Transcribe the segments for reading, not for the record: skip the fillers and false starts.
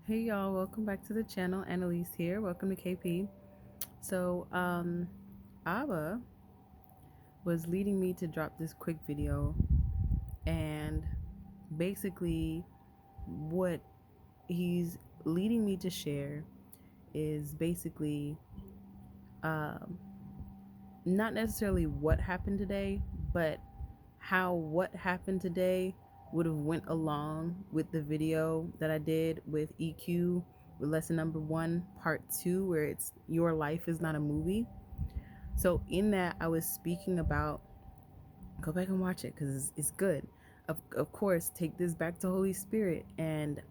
Hey y'all, welcome back to the channel. Annalise here. Welcome to KP. So, Abba was leading me to drop this quick video, and basically, what he's leading me to share is basically um, not necessarily what happened today, but how what happened today would have went along with the video that I did with EQ with lesson number 1 part 2, where it's your life is not a movie. So in that, I was speaking about, go back and watch it because it's good. Of course, take this back to Holy Spirit and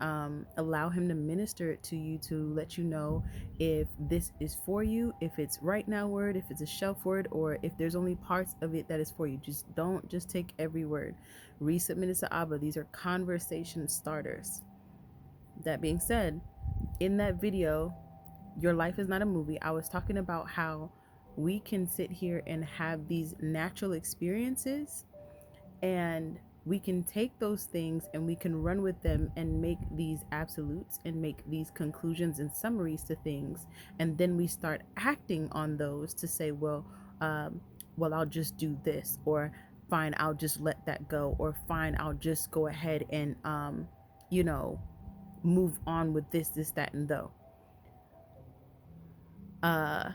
allow Him to minister it to you, to let you know if this is for you, if it's right now word, if it's a shelf word, or if there's only parts of it that is for you. Just don't just take every word. Resubmit it to Abba. These are conversation starters. That being said, in that video, Your Life is Not a Movie, I was talking about how we can sit here and have these natural experiences, and we can take those things and we can run with them and make these absolutes and make these conclusions and summaries to things, and then we start acting on those to say, um, well, I'll just do this, or fine, I'll just let that go, or fine, I'll just go ahead and you know move on with this, that, and though. Uh,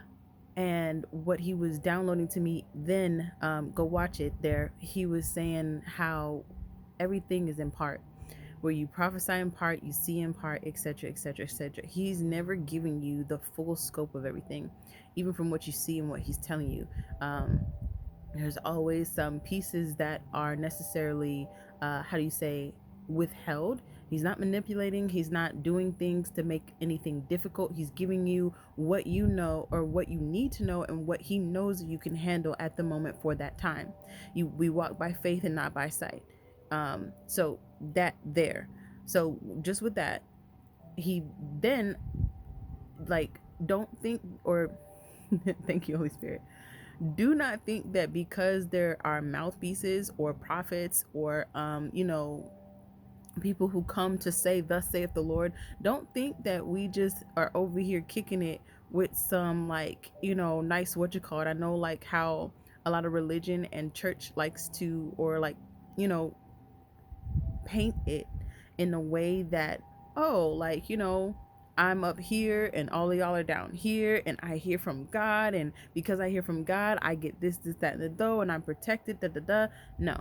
and what he was downloading to me then, go watch it there, he was saying how everything is in part, where you prophesy in part, you see in part, etc., etc., etc. He's never giving you the full scope of everything, even from what you see and what he's telling you. There's always some pieces that are necessarily, how do you say, withheld. He's not manipulating, he's not doing things to make anything difficult. He's giving you what you know, or what you need to know, and what he knows you can handle at the moment for that time. We walk by faith and not by sight. So that there. So just with that, he then, like, don't think, or thank you, Holy Spirit. Do not think that because there are mouthpieces or prophets or people who come to say thus saith the Lord, don't think that we just are over here kicking it with some, like, nice, what you call it. I know, like, how a lot of religion and church likes to, or like, you know paint it in a way that, oh, like, I'm up here and all of y'all are down here, and I hear from God, and because I hear from God, I get this, that, and the dough, and I'm protected, da da da. No,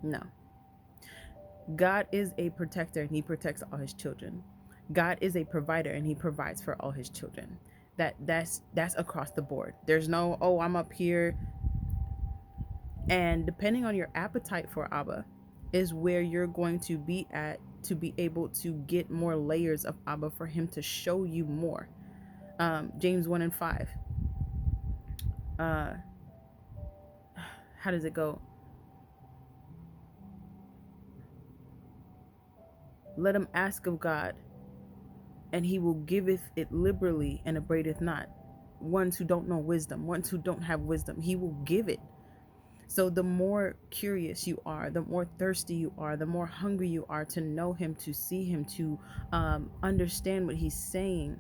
no. God is a protector, and he protects all his children. God is a provider, and he provides for all his children. That's across the board. There's no, oh, I'm up here. And depending on your appetite for Abba is where you're going to be at, to be able to get more layers of Abba, for him to show you more. James 1 and 5. Uh, how does it go? Let him ask of God, and he will giveth it liberally, and abradeth not. Ones who don't know wisdom, ones who don't have wisdom, he will give it. So the more curious you are, the more thirsty you are, the more hungry you are to know him, to see him, to understand what he's saying,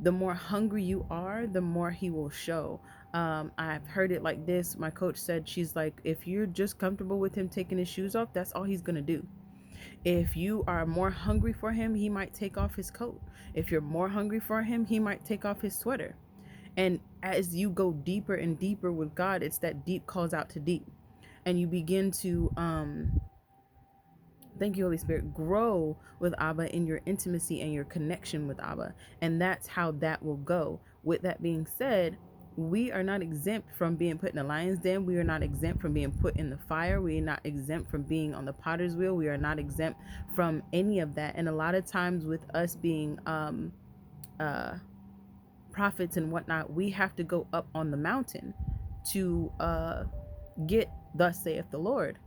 the more hungry you are, the more he will show. I've heard it like this. My coach said, she's like, if you're just comfortable with him taking his shoes off, that's all he's going to do. If you are more hungry for him, he might take off his coat. If you're more hungry for him, he might take off his sweater. And as you go deeper and deeper with God, it's that deep calls out to deep. And you begin to, thank you, Holy Spirit, grow with Abba in your intimacy and your connection with Abba. And that's how that will go. With that being said, we are not exempt from being put in the lion's den. We are not exempt from being put in the fire. We are not exempt from being on the potter's wheel. We are not exempt from any of that. And a lot of times, with us being prophets and whatnot, we have to go up on the mountain to get thus saith the Lord.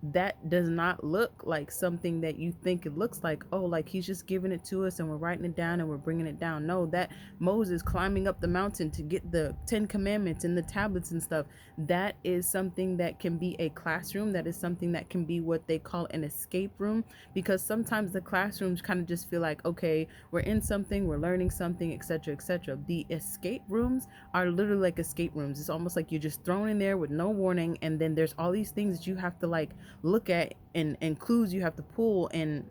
that does not look like something that you think it looks like. Oh, like he's just giving it to us and we're writing it down and we're bringing it down. No, that Moses climbing up the mountain to get the 10 commandments and the tablets and stuff, that is something that can be a classroom. That is something that can be what they call an escape room, because sometimes the classrooms kind of just feel like, okay, we're in something, we're learning something, etc., etc. The escape rooms are literally like escape rooms. It's almost like you're just thrown in there with no warning, and then there's all these things that you have to like look at, and clues you have to pull, and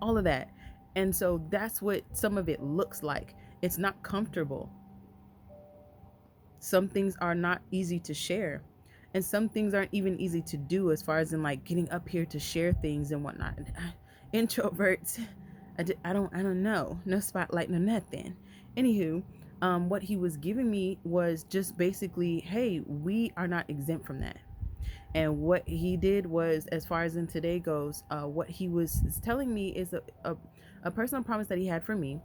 all of that. And so that's what some of it looks like. It's not comfortable. Some things are not easy to share, and some things aren't even easy to do, as far as in like getting up here to share things and whatnot. Introverts, I don't know, no spotlight, no nothing. Anywho, what he was giving me was just basically, hey, we are not exempt from that. And what he did was, as far as in today goes, what he was telling me is a personal promise that he had for me.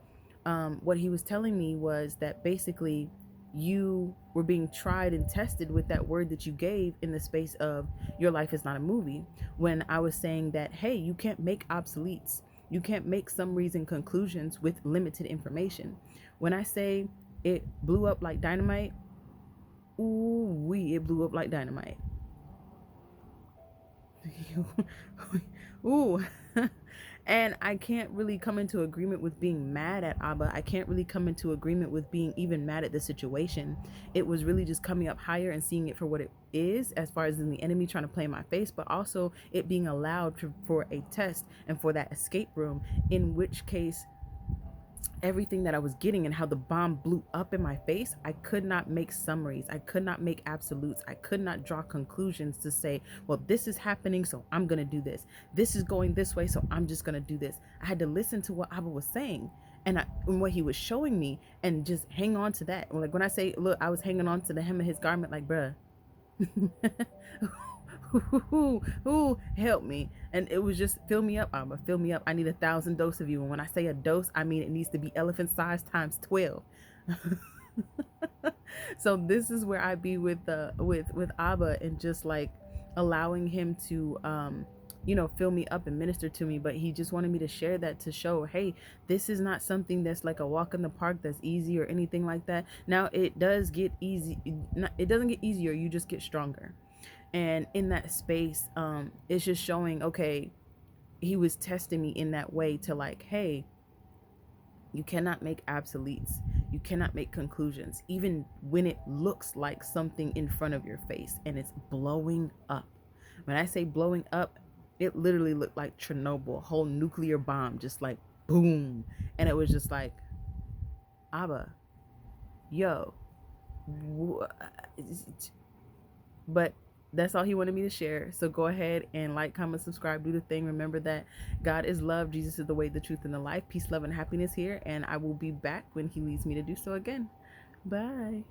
What he was telling me was that basically you were being tried and tested with that word that you gave in the space of your life is not a movie. When I was saying that, hey, you can't make obsoletes, you can't make some reason conclusions with limited information. When I say it blew up like dynamite, it blew up like dynamite. Ooh. And I can't really come into agreement with being mad at Abba. I can't really come into agreement with being even mad at the situation. It was really just coming up higher and seeing it for what it is, as far as in the enemy trying to play in my face, but also it being allowed for a test and for that escape room, in which case everything that I was getting and how the bomb blew up in my face, I could not make summaries. I could not make absolutes. I could not draw conclusions to say, well, this is happening, so I'm going to do this. This is going this way, so I'm just going to do this. I had to listen to what Abba was saying and what he was showing me, and just hang on to that. Like when I say, look, I was hanging on to the hem of his garment, like, bruh. Ooh, help me. And it was just, fill me up, Abba, fill me up. I need 1,000 doses of you. And when I say a dose, I mean it needs to be elephant size times 12. So this is where I be with Abba, and just like allowing him to fill me up and minister to me. But he just wanted me to share that, to show, hey, this is not something that's like a walk in the park that's easy or anything like that. Now it does get easy. It doesn't get easier. You just get stronger. And in that space, it's just showing, okay, he was testing me in that way to like, hey, you cannot make obsoletes. You cannot make conclusions, even when it looks like something in front of your face and it's blowing up. When I say blowing up, it literally looked like Chernobyl, a whole nuclear bomb, just like boom. And it was just like, Abba, yo, but that's all he wanted me to share. So go ahead and like, comment, subscribe, do the thing. Remember that God is love. Jesus is the way, the truth, and the life. Peace, love, and happiness here. And I will be back when he leads me to do so again. Bye.